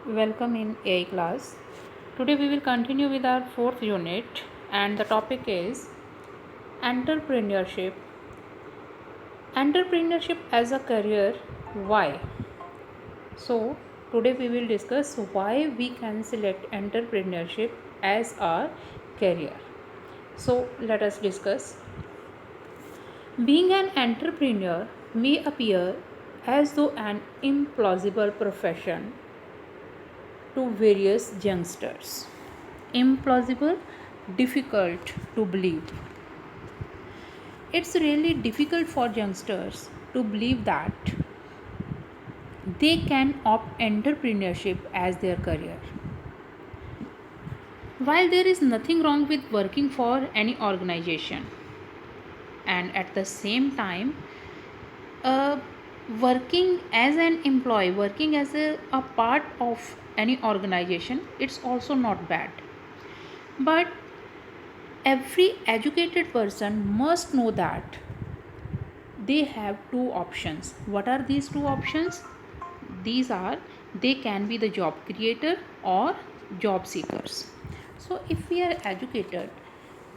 Welcome in AI class. Today we will continue with our fourth unit and the topic is entrepreneurship. Entrepreneurship as a career, why? So today we will discuss why we can select entrepreneurship as our career. So let us discuss. Being an entrepreneur may appear as though an implausible profession to various youngsters. Implausible, difficult to believe. It's really difficult for youngsters to believe that they can opt entrepreneurship as their career. While there is nothing wrong with working for any organization, and at the same time, uh, working as an employee, working as a part of any organization, it's also not bad. But every educated person must know that they have two options. What are these two options? These are, they can be the job creator or job seekers. So if we are educated,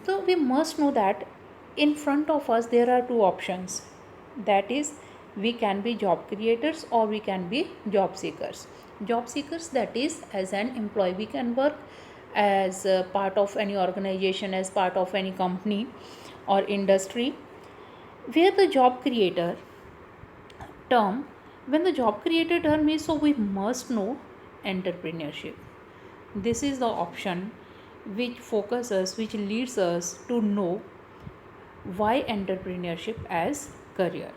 so we must know that in front of us there are two options. That is, we can be job creators or we can be job seekers. Job seekers, that is, as an employee we can work as a part of any organization, as part of any company or industry. Where the job creator term, when the job creator term is, so we must know entrepreneurship. This is the option which focuses, which leads us to know why entrepreneurship as career.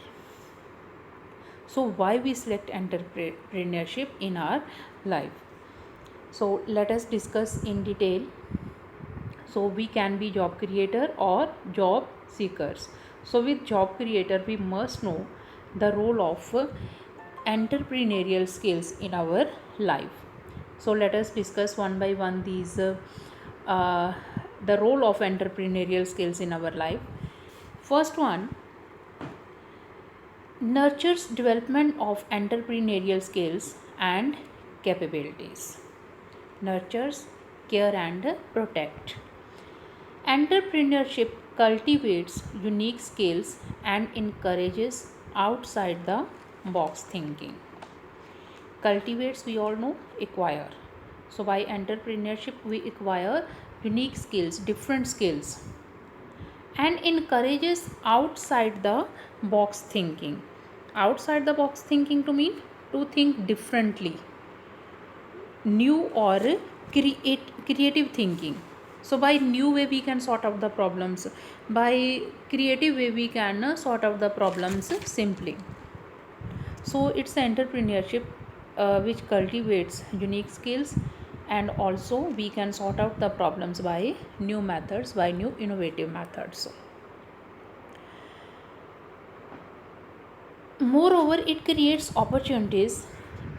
So why we select entrepreneurship in our life? So let us discuss in detail. So we can be job creator or job seekers. So with job creator we must know the role of entrepreneurial skills in our life. So let us discuss one by one these uh, the role of entrepreneurial skills in our life. First one, nurtures development of entrepreneurial skills and capabilities. Nurtures, care and protect. Entrepreneurship cultivates unique skills and encourages outside the box thinking. Cultivates, we all know, acquire. So by entrepreneurship we acquire unique skills, different skills, and encourages outside the box thinking. Outside the box thinking to mean to think differently, new or creative thinking. So by new way we can sort out the problems, by creative way we can sort out the problems simply. So it's entrepreneurship which cultivates unique skills, and also we can sort out the problems by new methods, by new innovative methods. Moreover, it creates opportunities,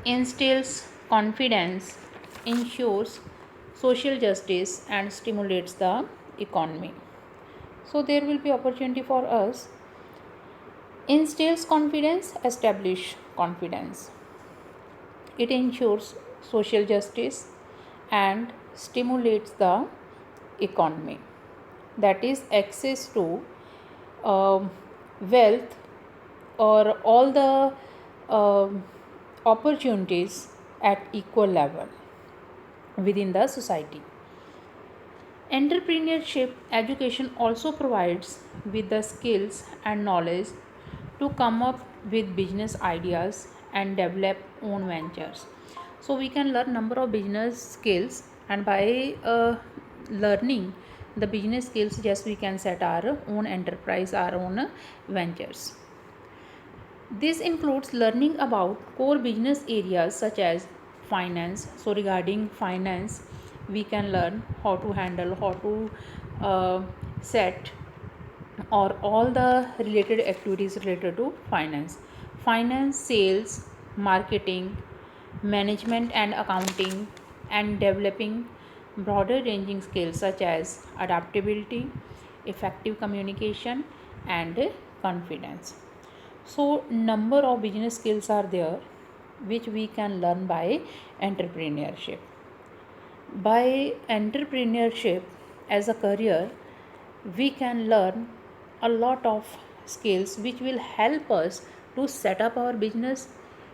instills confidence, ensures social justice, and stimulates the economy. So there will be opportunity for us. Instills confidence, establish confidence. It ensures social justice and stimulates the economy. That is, access to wealth or all the opportunities at equal level within the society. Entrepreneurship education also provides with the skills and knowledge to come up with business ideas and develop own ventures. So we can learn number of business skills, and by learning the business skills, yes, we can set our own enterprise, our own ventures. This includes learning about core business areas such as finance. So regarding finance, we can learn how to handle, how to set, or all the related activities related to finance. Finance, sales, marketing, management and accounting, and developing broader ranging skills such as adaptability, effective communication, and confidence. So number of business skills are there. which we can learn by entrepreneurship. By entrepreneurship as a career, we can learn a lot of skills which will help us to set up our business,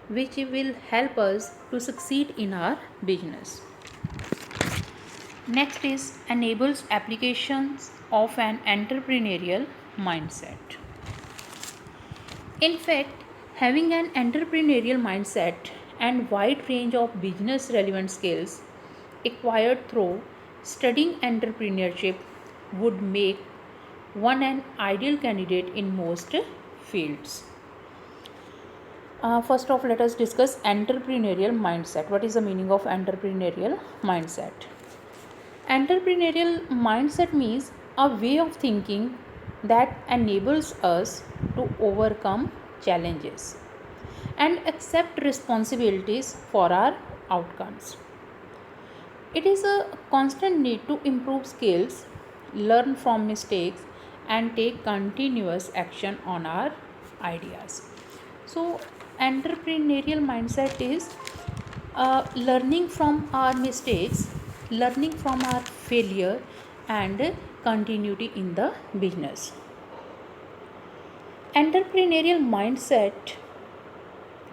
which will help us to succeed in our business. Next is enables applications of an entrepreneurial mindset. In fact, having an entrepreneurial mindset and wide range of business relevant skills acquired through studying entrepreneurship would make one an ideal candidate in most fields. First off, let us discuss entrepreneurial mindset. What is the meaning of entrepreneurial mindset? Entrepreneurial mindset means a way of thinking that enables us to overcome challenges and accept responsibilities for our outcomes. It is a constant need to improve skills, learn from mistakes, and take continuous action on our ideas. So, entrepreneurial mindset is learning from our mistakes, learning from our failure, and continuity in the business. Entrepreneurial mindset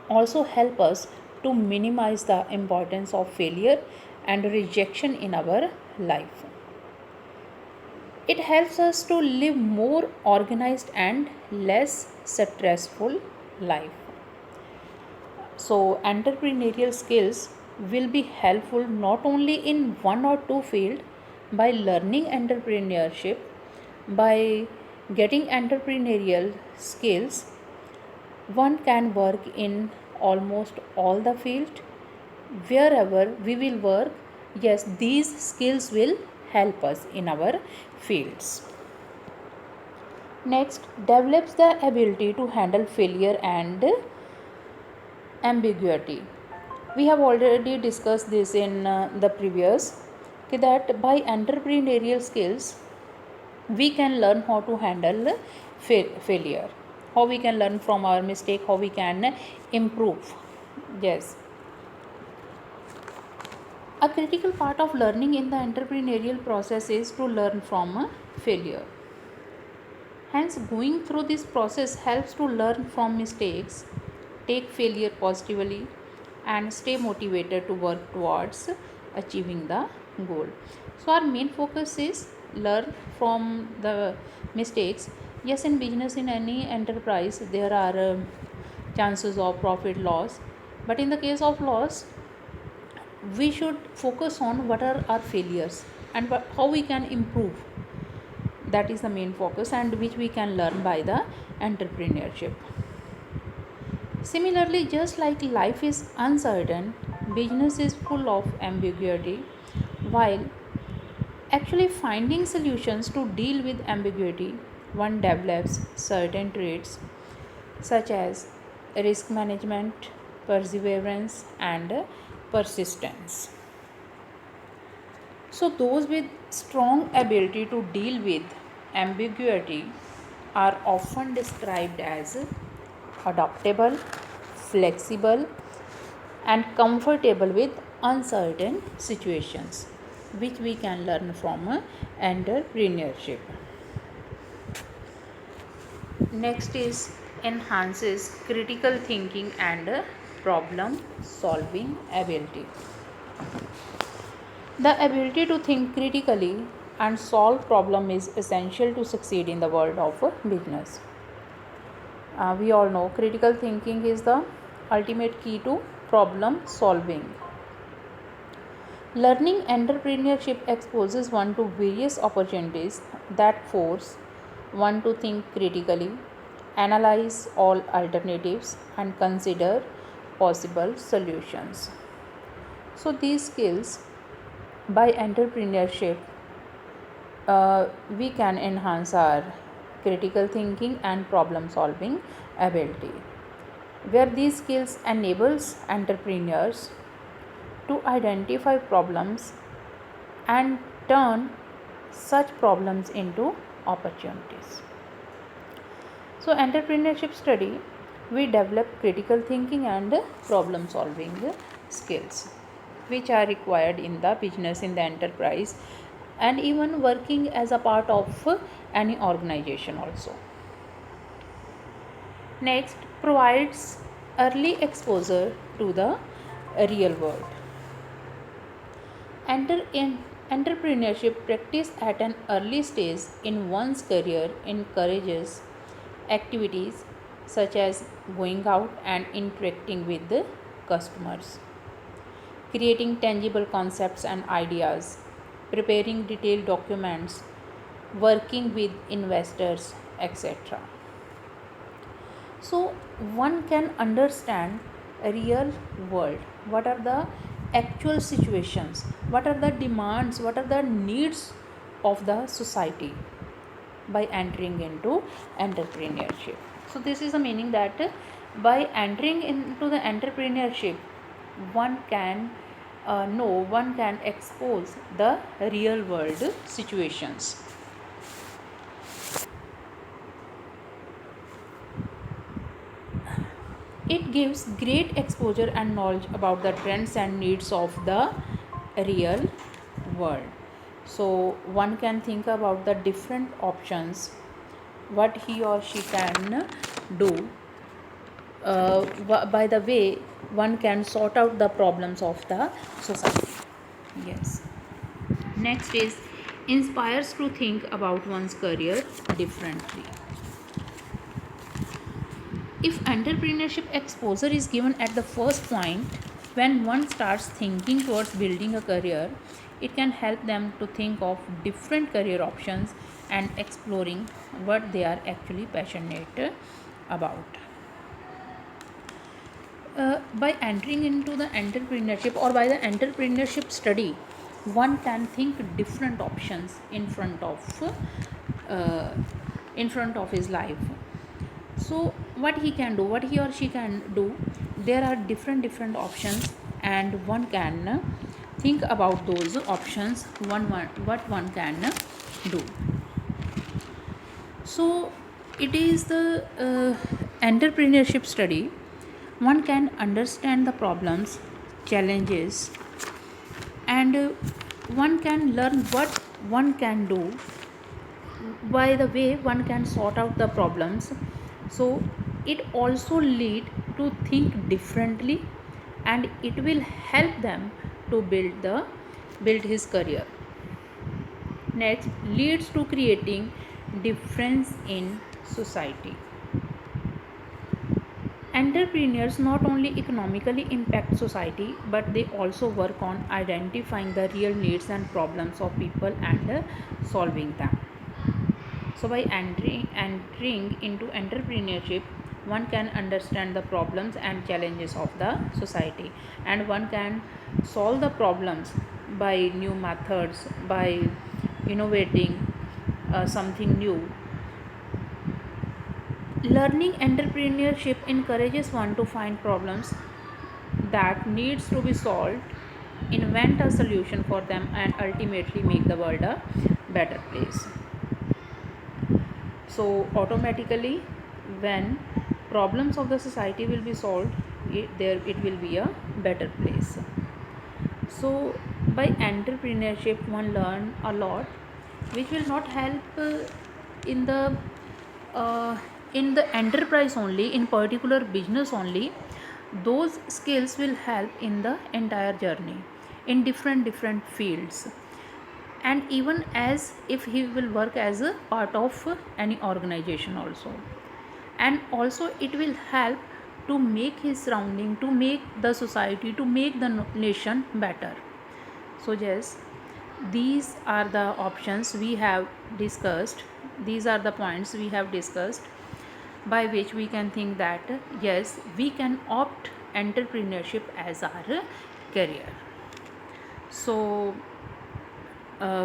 also help us to minimize the importance of failure and rejection in our life. It helps us to live more organized and less stressful life. So entrepreneurial skills will be helpful not only in one or two field. By learning entrepreneurship, by getting entrepreneurial skills, one can work in almost all the field. Wherever we will work, yes, these skills will help us in our fields. Next, develops the ability to handle failure and ambiguity. We have already discussed this in the previous, that by entrepreneurial skills we can learn how to handle failure, how we can learn from our mistake, how we can improve. Yes, a critical part of learning in the entrepreneurial process is to learn from failure. Hence, going through this process helps to learn from mistakes, take failure positively, and stay motivated to work towards achieving the goal. So, our main focus is learn from the mistakes. Yes, in business, in any enterprise, there are chances of profit loss, but in the case of loss, we should focus on what are our failures and how we can improve. That is the main focus, and which we can learn by the entrepreneurship. Similarly, just like life is uncertain, business is full of ambiguity. While actually finding solutions to deal with ambiguity, one develops certain traits such as risk management, perseverance, and persistence. So, those with strong ability to deal with ambiguity are often described as adaptable, flexible, and comfortable with uncertain situations, which we can learn from entrepreneurship. Next is enhances critical thinking and problem solving ability. The ability to think critically and solve problem is essential to succeed in the world of business. We all know critical thinking is the ultimate key to problem solving. Learning entrepreneurship exposes one to various opportunities that force one to think critically, analyze all alternatives, and consider possible solutions. So, these skills by entrepreneurship, we can enhance our critical thinking and problem solving ability, where these skills enables entrepreneurs to identify problems and turn such problems into opportunities. So, entrepreneurship study We develop critical thinking and problem solving skills, which are required in the business, in the enterprise, and even working as a part of any organization also. Next, provides early exposure to the real world. Enter in entrepreneurship practice at an early stage in one's career encourages activities such as going out and interacting with the customers, creating tangible concepts and ideas, preparing detailed documents, working with investors, etc. So one can understand a real world, what are the actual situations, what are the demands, what are the needs of the society by entering into entrepreneurship. So this is the meaning that by entering into the entrepreneurship, one can know, one can expose the real world situations. It gives great exposure and knowledge about the trends and needs of the real world. So one can think about the different options, what he or she can do. By the way, one can sort out the problems of the society. Yes. Next is inspires to think about one's career differently. If entrepreneurship exposure is given at the first point, when one starts thinking towards building a career, it can help them to think of different career options and exploring what they are actually passionate about. By entering into the entrepreneurship or by the entrepreneurship study, one can think different options uh, in front of his life. So what he can do, what he or she can do, there are different options, and one can think about those options, what one can do. So it is the entrepreneurship study, one can understand the problems, challenges, and one can learn what one can do. By the way, one can sort out the problems, so it also lead to think differently, and it will help them to build his career. Next, leads to creating difference in society. Entrepreneurs not only economically impact society, but they also work on identifying the real needs and problems of people and solving them. So by entering into entrepreneurship, one can understand the problems and challenges of the society, and one can solve the problems by new methods, by innovating something new. Learning entrepreneurship encourages one to find problems that needs to be solved, invent a solution for them, and ultimately make the world a better place. So automatically, when problems of the society will be solved, it will be a better place. So by entrepreneurship, one learn a lot, which will not help in the uh, in the enterprise only, in particular business only. Those skills will help in the entire journey in different fields, and even as if he will work as a part of any organization also. And also it will help to make his surrounding, to make the society, to make the nation better. So yes, these are the options we have discussed, these are the points we have discussed, by which we can think that yes, we can opt entrepreneurship as our career. So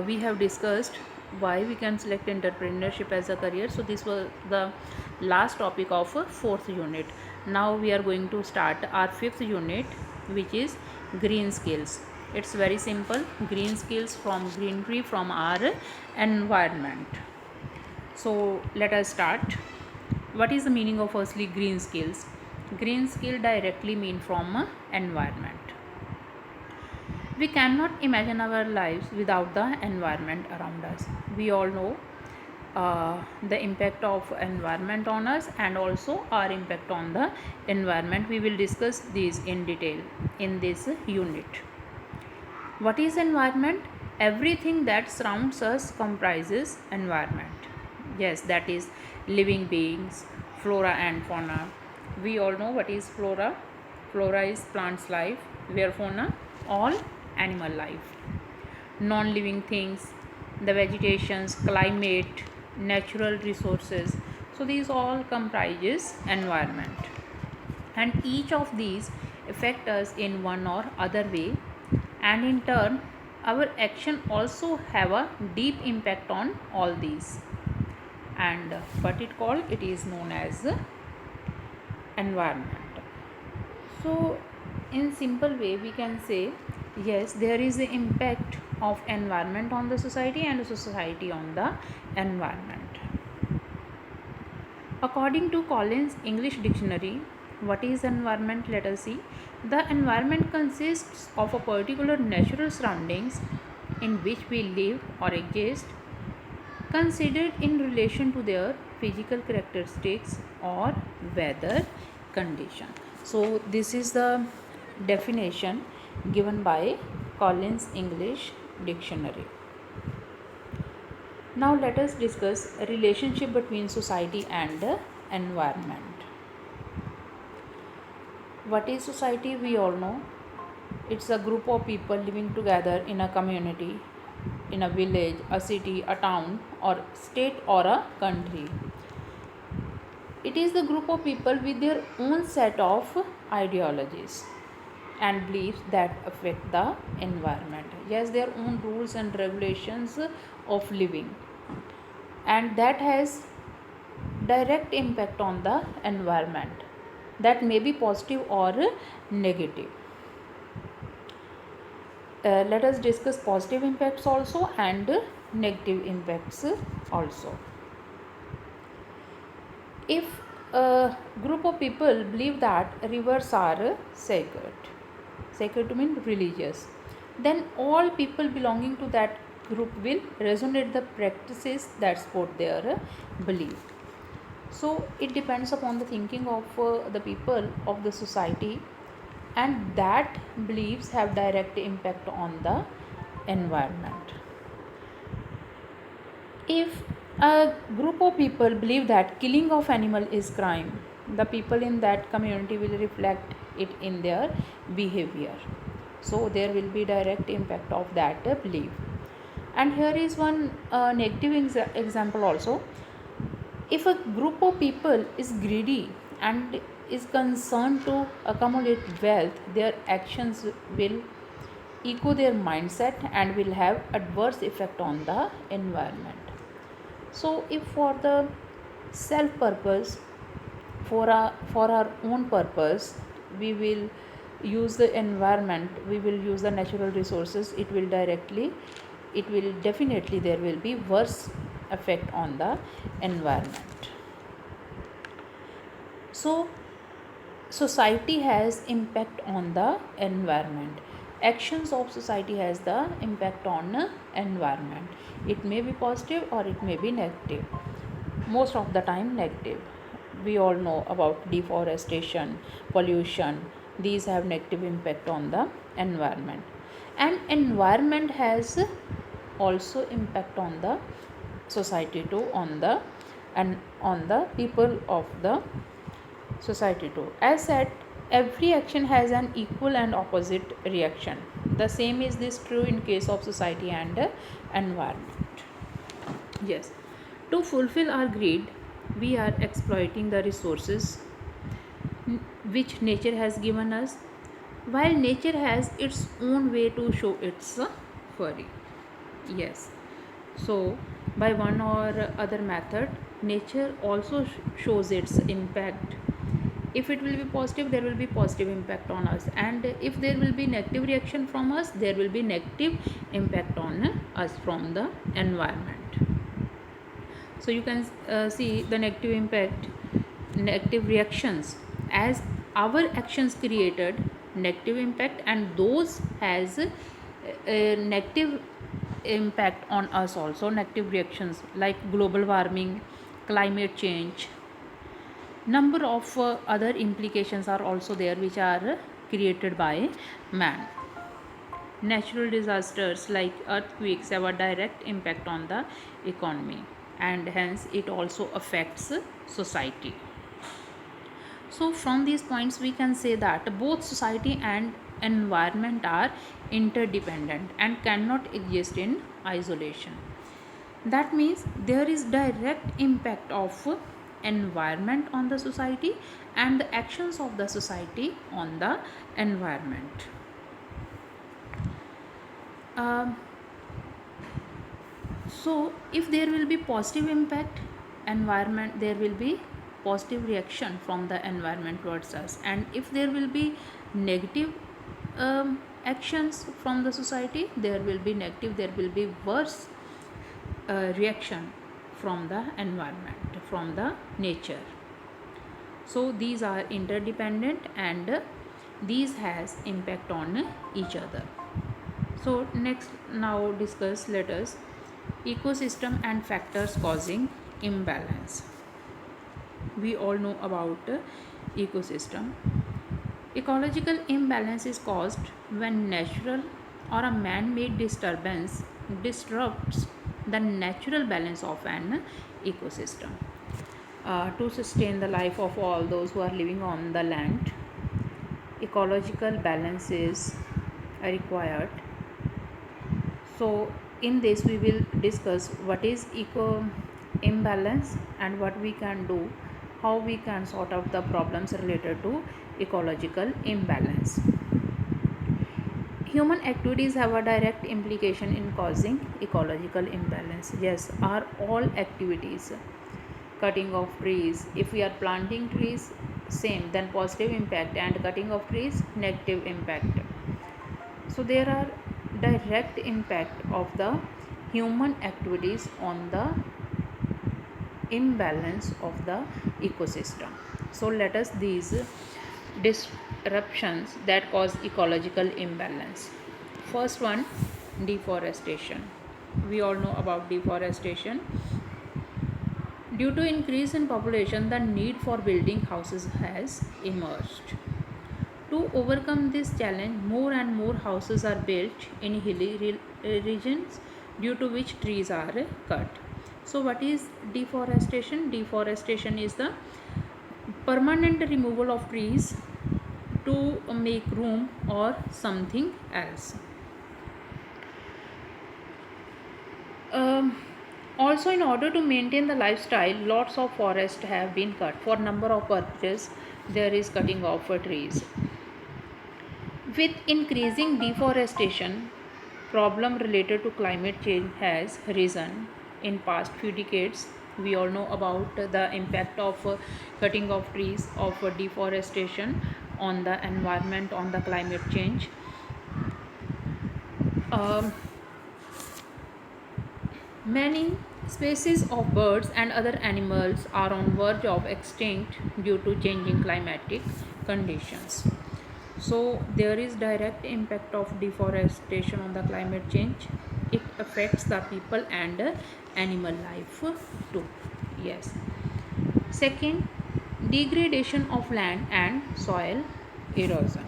we have discussed why we can select entrepreneurship as a career. So this was the last topic of fourth unit. Now we are going to start our fifth unit, which is green skills. It's very simple, green skills from greenery, from our environment. So let us start. what is the meaning of firstly green skills? Green skill directly mean from environment. We cannot imagine our lives without the environment around us. We all know the impact of environment on us and also our impact on the environment. We will discuss these in detail in this unit. What is environment? Everything that surrounds us comprises environment. Yes, that is living beings, flora and fauna. We all know what is flora. Flora is plants life, where fauna all animal life. Non-living things, the vegetations, climate, natural resources. So these all comprises environment, and each of these affect us in one or other way, and in turn our action also have a deep impact on all these, and what it called, it is known as environment. So in simple way we can say, yes, there is the impact of environment on the society and the society on the environment. According to Collins English Dictionary, what is environment? Let us see. The environment consists of a particular natural surroundings in which we live or exist, considered in relation to their physical characteristics or weather condition. So this is the definition given by Collins English Dictionary. Now let us discuss a relationship between society and environment. What is society? We all know it's a group of people living together in a community, in a village, a city, a town, or state, or a country. It is the group of people with their own set of ideologies and beliefs that affect the environment. Yes, their own rules and regulations of living, and that has direct impact on the environment, that may be positive or negative. Let us discuss positive impacts also and negative impacts also. If a group of people believe that rivers are sacred to mean religious, then all people belonging to that group will resonate the practices that support their belief. So it depends upon the thinking of the people of the society, and that beliefs have direct impact on the environment. If a group of people believe that killing of animal is crime, the people in that community will reflect it in their behavior. So there will be direct impact of that belief. And here is one negative example also. If a group of people is greedy and is concerned to accumulate wealth, their actions will echo their mindset and will have adverse effect on the environment. So if for the self purpose, for our own purpose, we will use the environment, we will use the natural resources, it will definitely there will be worse effect on the environment. So society has impact on the environment. Actions of society has the impact on environment. It may be positive or it may be negative. Most of the time negative. We all know about deforestation, pollution. These have negative impact on the environment. And environment has also impact on the society too, on the people of the society too. As said, every action has an equal and opposite reaction. The same is this true in case of society and environment. Yes, to fulfill our greed, we are exploiting the resources which nature has given us, while nature has its own way to show its fury. Yes, so by one or other method, nature also shows its impact. If it will be positive, there will be positive impact on us, and if there will be negative reaction from us, there will be negative impact on us from the environment. So you can see the negative impact negative reactions, as our actions created negative impact, and those has a negative impact on us also, negative reactions like global warming, climate change. Number of other implications are also there which are created by man. Natural disasters like earthquakes have a direct impact on the economy, and hence it also affects society. So, from these points, we can say that both society and environment are interdependent and cannot exist in isolation. That means there is direct impact of environment on the society and the actions of the society on the environment. Um, so if there will be positive impact environment, there will be positive reaction from the environment towards us, and if there will be negative actions from the society, there will be negative, there will be worse reaction from the environment, from the nature. So these are interdependent, and these has impact on each other. So next, now discuss, let us, ecosystem and factors causing imbalance. We all know about ecosystem. Ecological imbalance is caused when natural or a man-made disturbance disrupts the natural balance of an ecosystem. To sustain the life of all those who are living on the land, ecological balance is required. So, in this, we will discuss what is eco imbalance and what we can do, how we can sort out the problems related to ecological imbalance. Human activities have a direct implication in causing ecological imbalance. Yes, are all activities. Cutting of trees, if we are planting trees, same, then positive impact, and cutting of trees, negative impact. So there are direct impact of the human activities on the imbalance of the ecosystem. So let us these disruptions that cause ecological imbalance. First one, deforestation. We all know about deforestation. Due to increase in population, the need for building houses has emerged. To overcome this challenge, more and more houses are built in hilly regions, due to which trees are cut. So, what is deforestation? Deforestation is the permanent removal of trees to make room or something else. Um, Also, in order to maintain the lifestyle, lots of forests have been cut. For number of purposes, there is cutting of trees. With increasing deforestation, problem related to climate change has risen in past few decades. We all know about the impact of cutting of trees, of deforestation on the environment, on the climate change. Um, Many species of birds and other animals are on verge of extinct due to changing climatic conditions. So there is direct impact of deforestation on the climate change. It affects the people and animal life too. Yes. Second, degradation of land and soil erosion.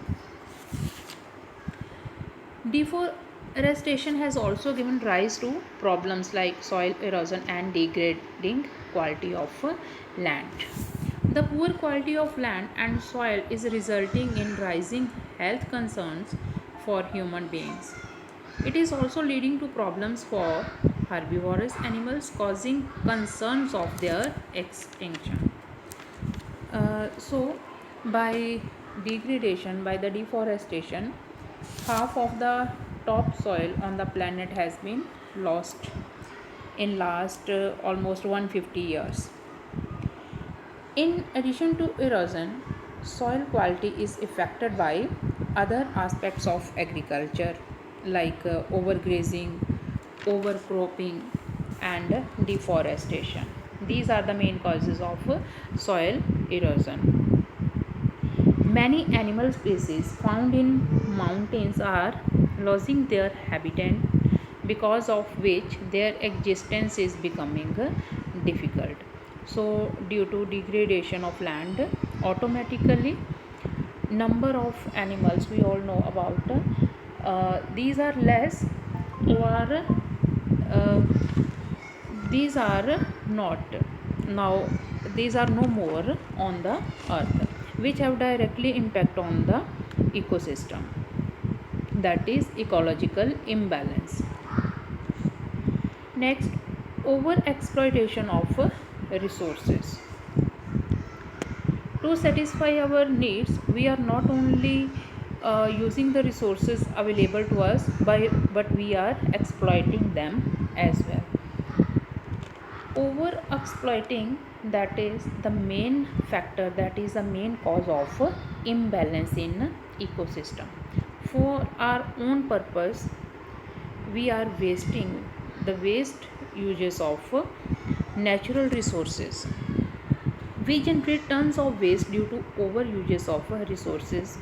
Deforestation has also given rise to problems like soil erosion and degrading quality of land. The poor quality of land and soil is resulting in rising health concerns for human beings. It is also leading to problems for herbivorous animals, causing concerns of their extinction. So, by degradation, by the deforestation, half of the topsoil on the planet has been lost in last almost 150 years. In addition to erosion, soil quality is affected by other aspects of agriculture like overgrazing, overcropping, and deforestation. These are the main causes of soil erosion. Many animal species found in mountains are losing their habitat, because of which their existence is becoming difficult. So, due to degradation of land, automatically number of animals we all know about, these are less, or uh, these are not now, these are no more on the earth, which have directly impact on the ecosystem, that is ecological imbalance. Next, over exploitation of resources. To satisfy our needs, we are not only using the resources available to us, but we are exploiting them as well. Over exploiting, that is the main factor, that is the main cause of imbalance in ecosystem. For our own purpose, we are wasting the waste uses of natural resources. We generate tons of waste due to over uses of resources,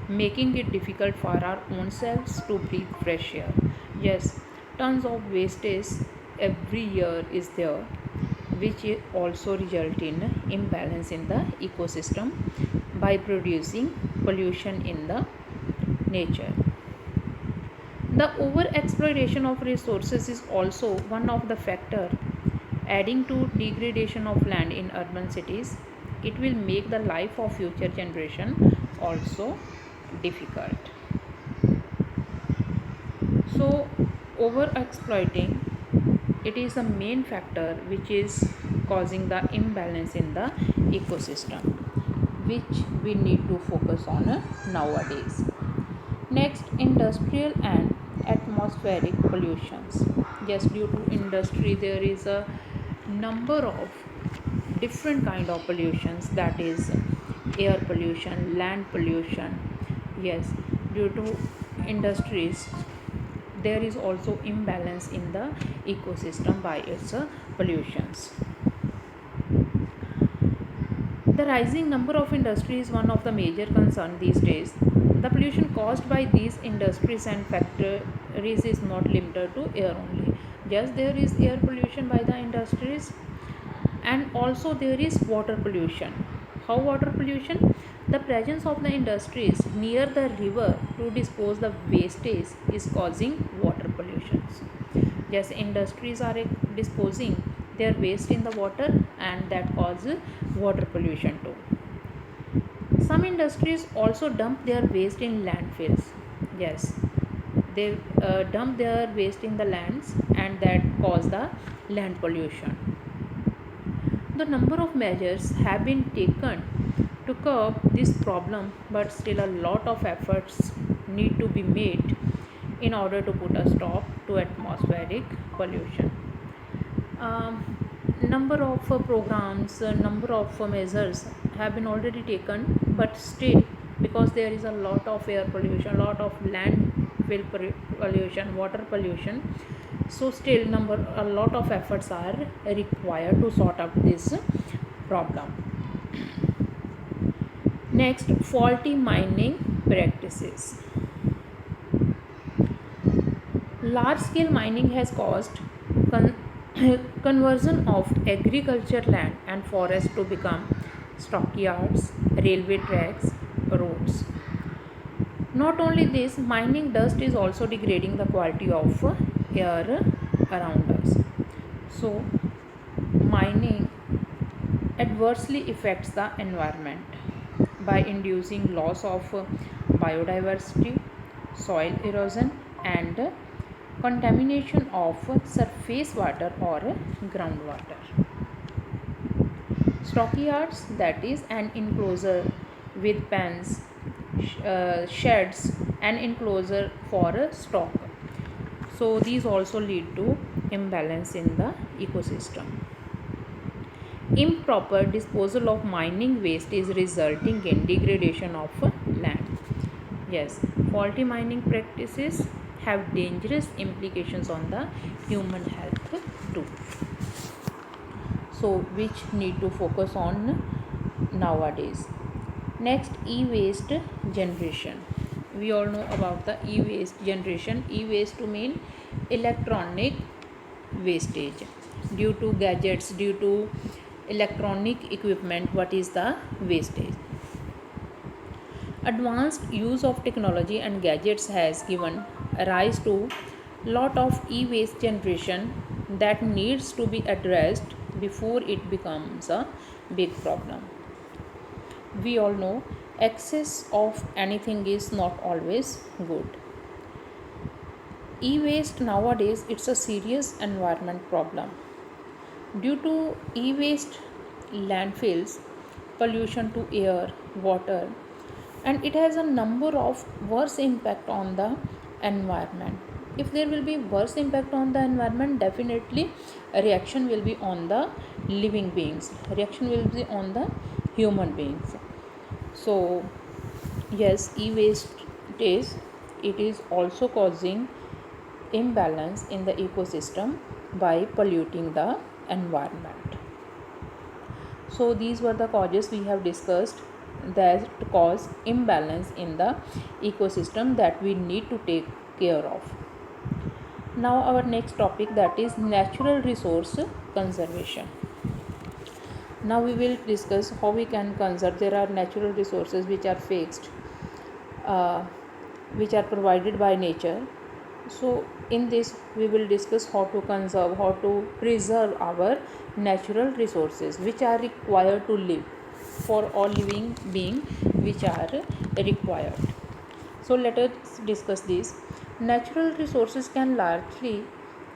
making it difficult for our own selves to breathe fresh air. Yes, tons of wastage every year is there, which also result in imbalance in the ecosystem by producing pollution in the nature. The over exploitation of resources is also one of the factor adding to degradation of land in urban cities. It will make the life of future generation also difficult. So, over exploiting, it is the main factor which is causing the imbalance in the ecosystem, which we need to focus on nowadays. Next, industrial and atmospheric pollutions. Yes, due to industry there is a number of different kind of pollutions, that is air pollution, land pollution. Yes, due to industries there is also imbalance in the ecosystem by its pollutions. The rising number of industries is one of the major concerns these days. The pollution caused by these industries and factories is not limited to air only. Yes, there is air pollution by the industries, and also there is water pollution. How water pollution? The presence of the industries near the river to dispose the wastage is causing water pollutions. Yes, industries are disposing their waste in the water, and that causes water pollution too. Some industries also dump their waste in landfills. Yes, they dump their waste in the lands, and that cause the land pollution. The number of measures have been taken to curb this problem, but still a lot of efforts need to be made in order to put a stop to atmospheric pollution. um, Number of programs, number of measures have been already taken, but still, because there is a lot of air pollution, lot of landfill pollution, water pollution, so still a lot of efforts are required to sort out this problem. Next, faulty mining practices. Large scale mining has caused con- conversion of agriculture land and forest to become stockyards, railway tracks, roads. Not only this, mining dust is also degrading the quality of air around us. So, mining adversely affects the environment by inducing loss of biodiversity, soil erosion, and contamination of surface water or groundwater. Stockyards, that is an enclosure with pens, sheds, and enclosure for stock. So these also lead to imbalance in the ecosystem. Improper disposal of mining waste is resulting in degradation of land. Yes, faulty mining practices have dangerous implications on the human health too. So, which need to focus on nowadays. Next, e-waste generation. We all know about the e-waste generation. E-waste to mean electronic wastage due to gadgets, due to electronic equipment. What is the wastage? Advanced use of technology and gadgets has given rise to lot of e-waste generation that needs to be addressed before it becomes a big problem. We all know excess of anything is not always good. E-waste nowadays, it's a serious environment problem. Due to e-waste, landfills, pollution to air, water, and it has a number of worse impact on the environment. If there will be worse impact on the environment, definitely a reaction will be on the living beings, reaction will be on the human beings. So yes, e-waste is, it is also causing imbalance in the ecosystem by polluting the environment. So these were the causes we have discussed that cause imbalance in the ecosystem that we need to take care of. Now our next topic, that is natural resource conservation. Now we will discuss how we can conserve. There are natural resources which are fixed, uh, which are provided by nature. So in this we will discuss how to conserve, how to preserve our natural resources which are required to live, for all living being which are required. So let us discuss this. Natural resources can largely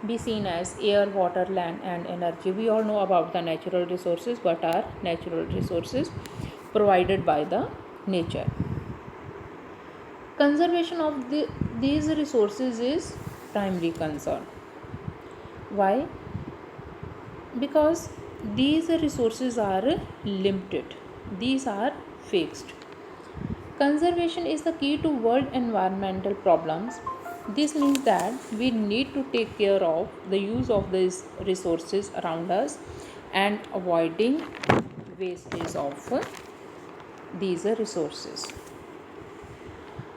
be seen as air, water, land and energy. We all know about the natural resources. What are natural resources? Provided by the nature. Conservation of these resources is primary concern. Why? Because these resources are limited, these are fixed. Conservation is the key to world environmental problems. This means that we need to take care of the use of these resources around us and avoiding wastage of these resources.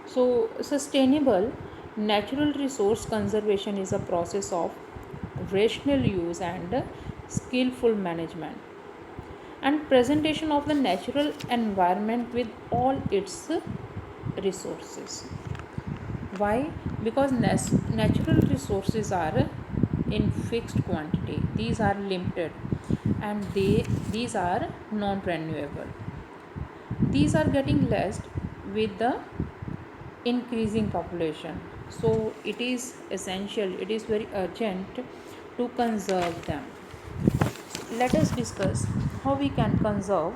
So, sustainable natural resource conservation is a process of rational use and skillful management and presentation of the natural environment with all its resources. Why? Because natural resources are in fixed quantity, these are limited, and these are non-renewable. These are getting less with the increasing population. So it is essential, it is very urgent to conserve them. Let us discuss how we can conserve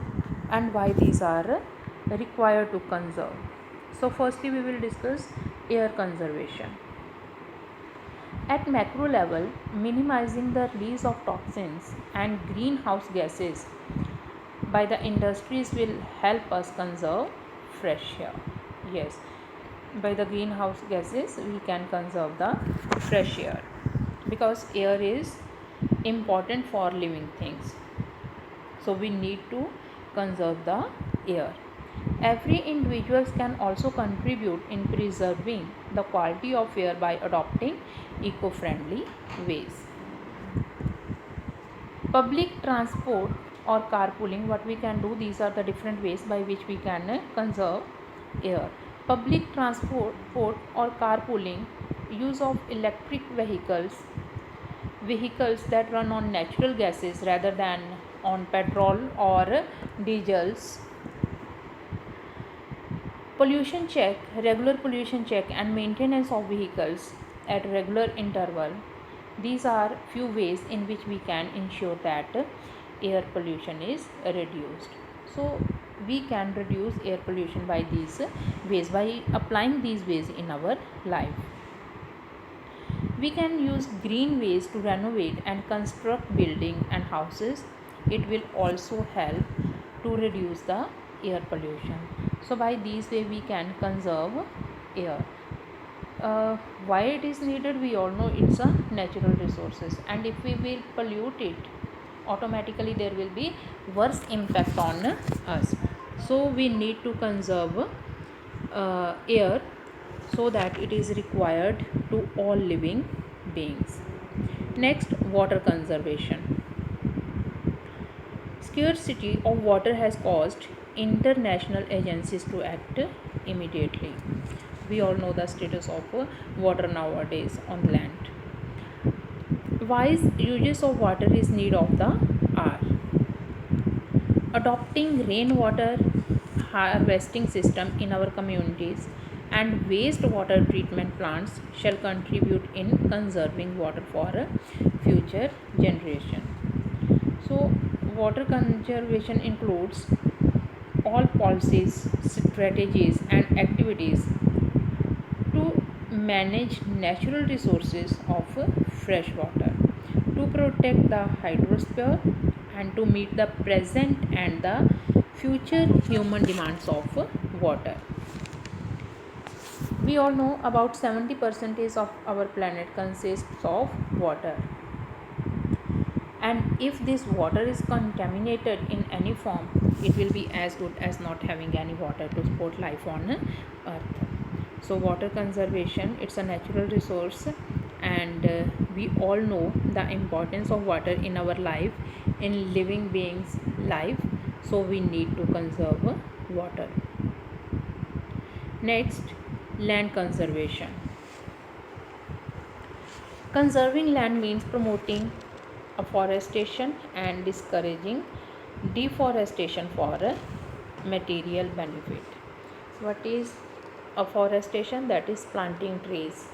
and why these are required to conserve. So firstly we will discuss air conservation. At macro level, minimizing the release of toxins and greenhouse gases by the industries will help us conserve fresh air. Yes, by the greenhouse gases we can conserve the fresh air, because air is important for living things, so we need to conserve the air. Every individual can also contribute in preserving the quality of air by adopting eco-friendly ways. Public transport or carpooling, what we can do, these are the different ways by which we can conserve air. Public transport or carpooling, use of electric vehicles that run on natural gases rather than on petrol or diesels. Pollution check, regular pollution check and maintenance of vehicles at regular interval. These are few ways in which we can ensure that air pollution is reduced. So we can reduce air pollution by these ways, by applying these ways in our life. We can use green ways to renovate and construct buildings and houses. It will also help to reduce the air pollution. So by these way we can conserve air. Why it is needed? We all know it's a natural resources, and if we will pollute it, automatically there will be worse impact on us. So we need to conserve air, so that it is required to all living beings. Next, water conservation. Scarcity of water has caused international agencies to act immediately. We all know the status of water nowadays on land. Wise uses of water is need of the hour. Adopting rainwater harvesting system in our communities and wastewater treatment plants shall contribute in conserving water for a future generation. So water conservation includes all policies, strategies and activities to manage natural resources of fresh water, to protect the hydrosphere and to meet the present and the future human demands of water. We all know about 70% of our planet consists of water, and if this water is contaminated in any form, it will be as good as not having any water to support life on earth. So water conservation, it's a natural resource, and we all know the importance of water in our life, in living beings life. So we need to conserve water. Next, land conservation. Conserving land means promoting afforestation and discouraging deforestation for a material benefit. What is afforestation? That is planting trees.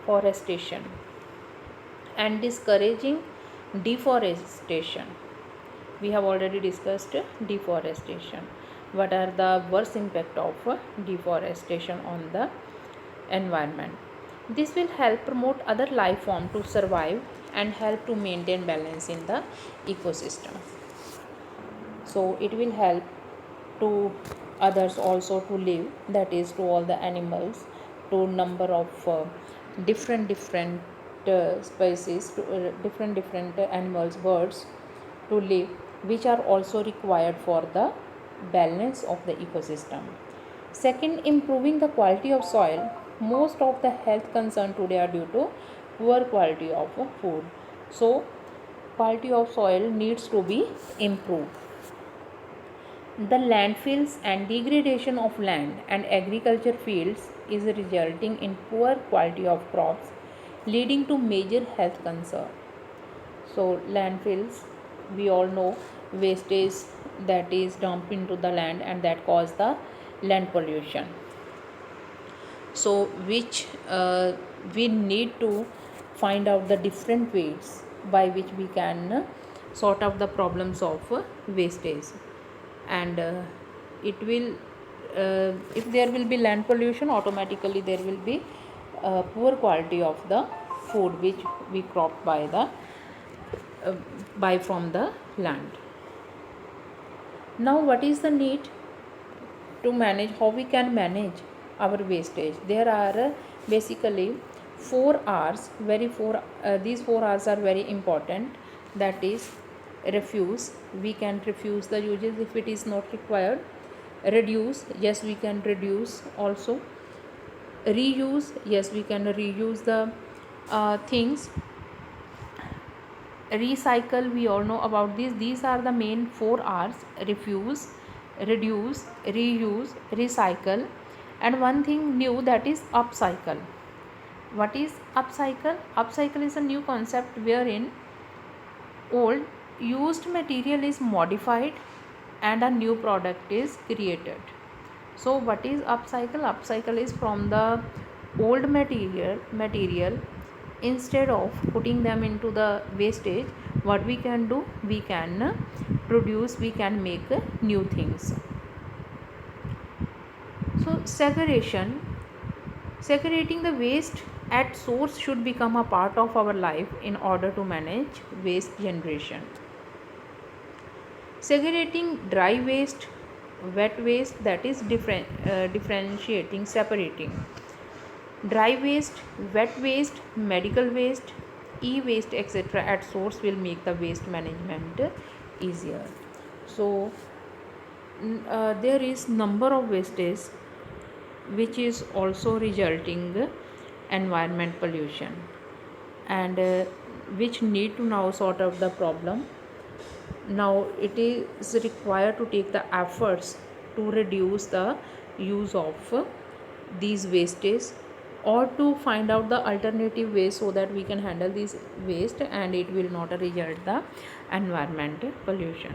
Forestation. And discouraging deforestation. We have already discussed deforestation. What are the worst impact of deforestation on the environment? This will help promote other life forms to survive and help to maintain balance in the ecosystem. So it will help to others also to live, that is to all the animals, to number of different species, to different animals, birds to live, which are also required for the balance of the ecosystem. Second, improving the quality of soil. Most of the health concerns today are due to poor quality of food. So quality of soil needs to be improved. The landfills and degradation of land and agriculture fields is resulting in poor quality of crops, leading to major health concern. So landfills, we all know, wastage that is dumped into the land and that cause the land pollution. So which we need to find out the different ways by which we can sort out the problems of wastage, and it will if there will be land pollution, automatically there will be poor quality of the food which we crop buy from the land. Now what is the need to manage, how we can manage our wastage? There are basically 4 R's, these 4 R's are very important. That is refuse, we can refuse the uses if it is not required. Reduce, yes we can reduce also. Reuse, yes we can reuse the things. Recycle, we all know about these are the main 4 R's: refuse, reduce, reuse, recycle, and one thing new, that is upcycle. What is upcycle? Upcycle is a new concept wherein old used material is modified and a new product is created. So what is upcycle? Upcycle is from the old material, instead of putting them into the wastage, what we can do, we can produce, we can make new things. So segregating the waste at source should become a part of our life in order to manage waste generation. Segregating dry waste, wet waste, that is differentiating, separating dry waste, wet waste, medical waste, e-waste, etc. at source will make the waste management easier. So there is number of wastage which is also resulting environment pollution, and which need to now sort out the problem. Now it is required to take the efforts to reduce the use of these wastes, or to find out the alternative ways so that we can handle these waste and it will not result the environment pollution.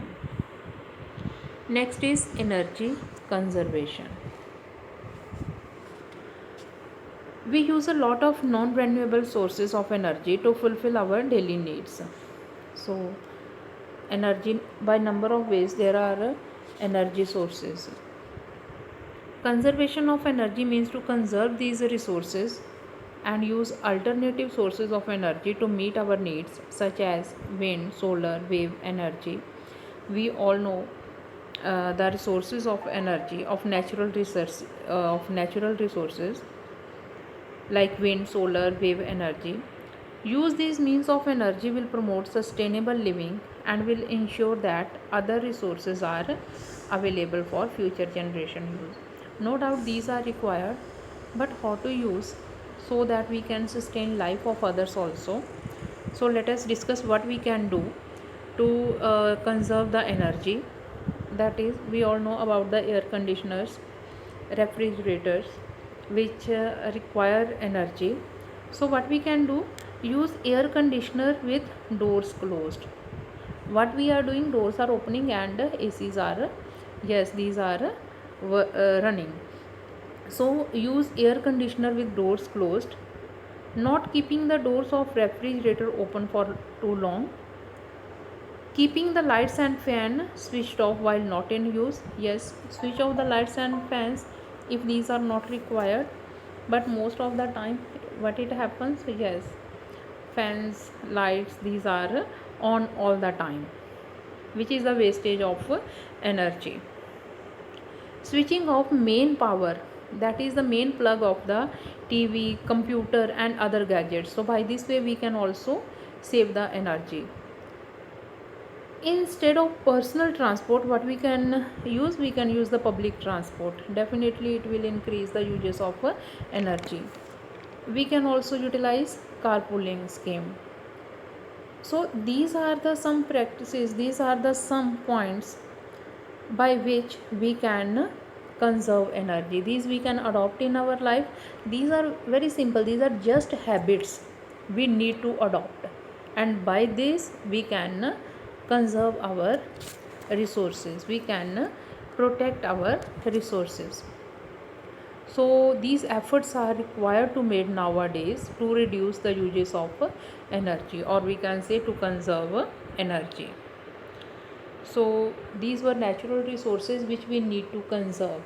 Next is energy conservation. We use a lot of non-renewable sources of energy to fulfill our daily needs. So energy, by number of ways there are energy sources. Conservation of energy means to conserve these resources and use alternative sources of energy to meet our needs, such as wind, solar, wave energy. We all know the resources of energy of natural resources like wind, solar, wave energy. Use these means of energy will promote sustainable living and will ensure that other resources are available for future generation use. No doubt these are required, but how to use so that we can sustain life of others also. So let us discuss what we can do to conserve the energy. That is, we all know about the air conditioners, refrigerators, which require energy. So what we can do, use air conditioner with doors closed. What we are doing, doors are opening and ACs are, yes, these are running. So use air conditioner with doors closed, not keeping the doors of refrigerator open for too long, keeping the lights and fan switched off while not in use. Yes, switch off the lights and fans if these are not required, but most of the time what it happens, yes, fans, lights, these are on all the time, which is the wastage of energy. Switching off main power, that is the main plug of the TV, computer and other gadgets. So by this way we can also save the energy. Instead of personal transport, what we can use, we can use the public transport. Definitely it will increase the uses of energy. We can also utilize carpooling scheme. So these are the some practices, these are the some points by which we can conserve energy. These we can adopt in our life. These are very simple, these are just habits we need to adopt, and by this we can conserve our resources, we can protect our resources. So these efforts are required to made nowadays to reduce the uses of energy, or we can say to conserve energy. So these were natural resources which we need to conserve.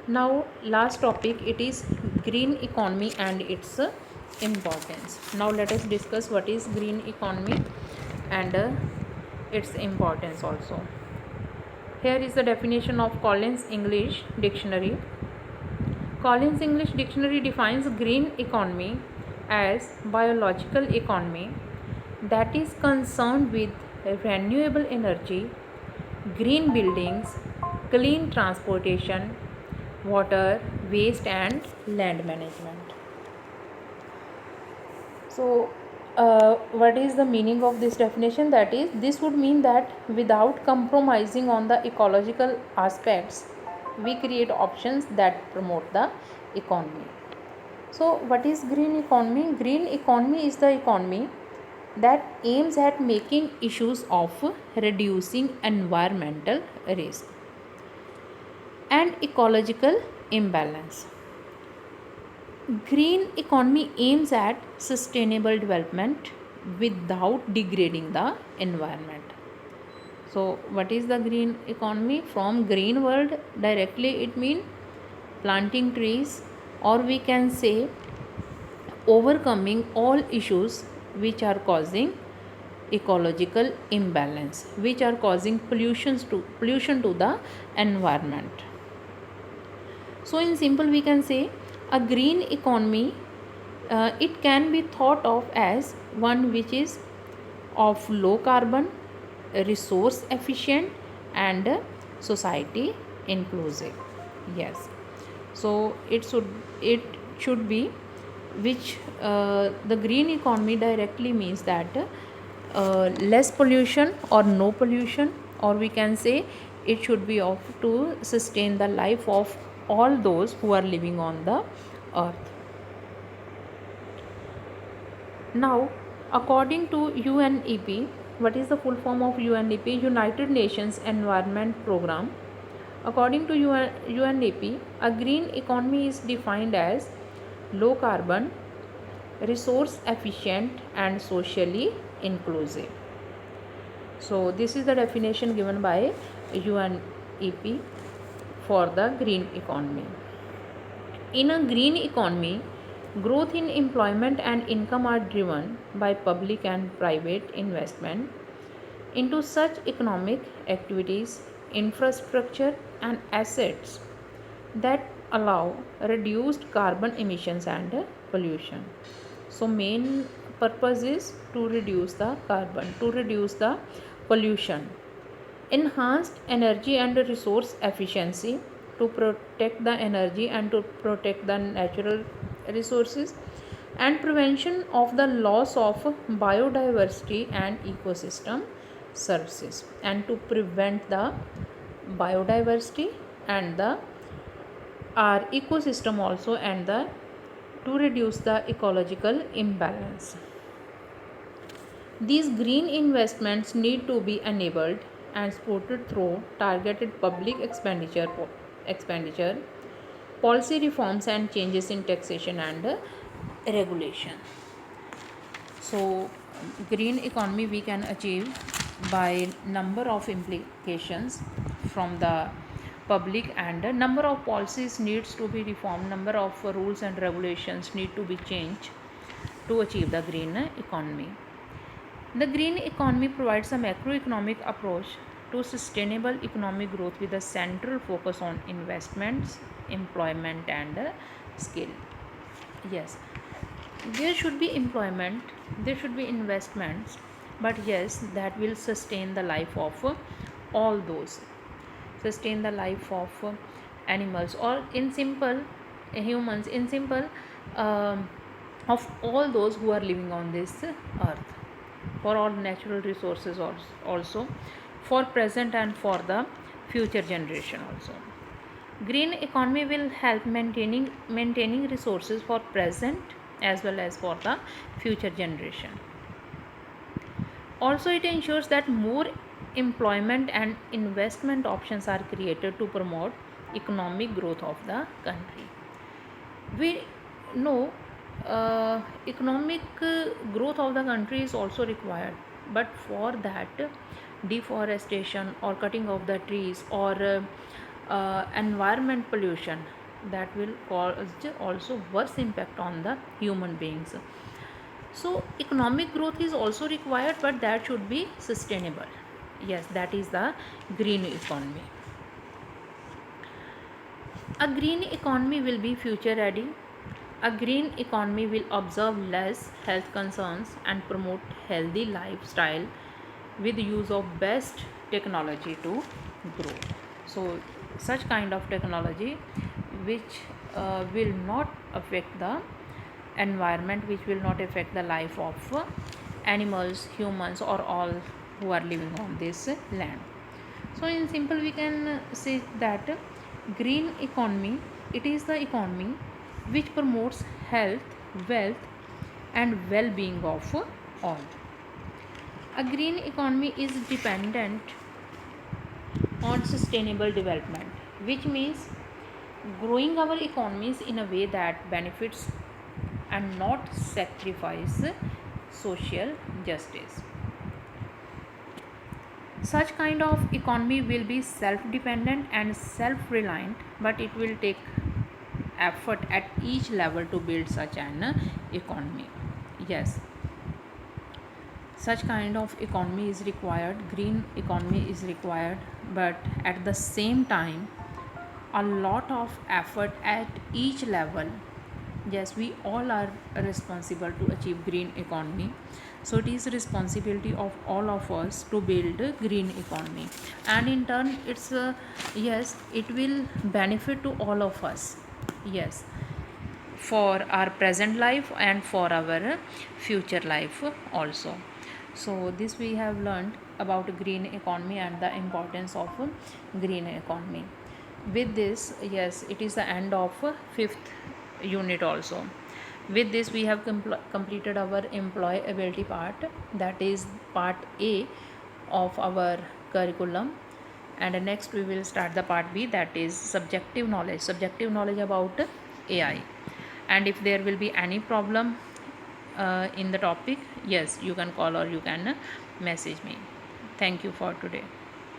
Now last topic, it is green economy and its importance. Now let us discuss what is green economy and its importance also. Here is the definition of Collins English Dictionary. Collins English Dictionary defines green economy as biological economy that is concerned with renewable energy, green buildings, clean transportation, water, waste and land management. So what is the meaning of this definition? That is, this would mean that without compromising on the ecological aspects, we create options that promote the economy. So what is green economy? Green economy is the economy that aims at making issues of reducing environmental risk and ecological imbalance. Green economy aims at sustainable development without degrading the environment. So what is the green economy? From green world directly it means planting trees, or we can say overcoming all issues which are causing ecological imbalance, which are causing pollution to the environment. So in simple we can say a green economy, it can be thought of as one which is of low carbon, resource efficient and society inclusive. Yes, so it should be which the green economy directly means that less pollution or no pollution, or we can say it should be of to sustain the life of all those who are living on the earth. Now, according to UNEP, what is the full form of UNEP? United Nations Environment Program. According to UNEP, a green economy is defined as low carbon, resource efficient, and socially inclusive. So, this is the definition given by UNEP for the green economy. In a green economy, growth in employment and income are driven by public and private investment into such economic activities, infrastructure, and assets that allow reduced carbon emissions and pollution. So, main purpose is to reduce the carbon, to reduce the pollution. Enhanced energy and resource efficiency, to protect the energy and to protect the natural resources, and prevention of the loss of biodiversity and ecosystem services, and to prevent the biodiversity and the our ecosystem also, and the to reduce the ecological imbalance. These green investments need to be enabled and supported through targeted public expenditure, policy reforms, and changes in taxation and regulation. So, green economy we can achieve by number of implications from the public, and a number of policies needs to be reformed, number of rules and regulations need to be changed to achieve the green economy. The green economy provides a macroeconomic approach to sustainable economic growth with a central focus on investments, employment, and skill. Yes, there should be employment, there should be investments, but yes, that will sustain the life of all those, sustain the life of animals, or in simple humans, in simple um, of all those who are living on this earth, for all natural resources also, for present and for the future generation also. Green economy will help maintaining resources for present as well as for the future generation. Also, it ensures that more employment and investment options are created to promote economic growth of the country. We know economic growth of the country is also required, but for that deforestation or cutting of the trees or environment pollution, that will cause also worse impact on the human beings. So economic growth is also required, but that should be sustainable. Yes, that is the green economy. A green economy will be future ready. A green economy will observe less health concerns and promote healthy lifestyle with use of best technology to grow. So such kind of technology which will not affect the environment, which will not affect the life of animals, humans, or all who are living on this land. So in simple we can say that green economy, it is the economy which promotes health, wealth, and well-being of all. A green economy is dependent on sustainable development, which means growing our economies in a way that benefits and not sacrifice social justice. Such kind of economy will be self-dependent and self-reliant, but it will take effort at each level to build such an economy. Yes, such kind of economy is required, green economy is required, but at the same time a lot of effort at each level Yes, we all are responsible to achieve green economy. So it is responsibility of all of us to build a green economy, and in turn, yes, it will benefit to all of us. Yes, for our present life and for our future life also. So this we have learned about green economy and the importance of green economy. With this, yes, it is the end of fifth unit also. With this we have completed our employability part, that is part A of our curriculum. And next we will start the part B, that is subjective knowledge about AI. And if there will be any problem in the topic, yes, you can call or you can message me. Thank you for today.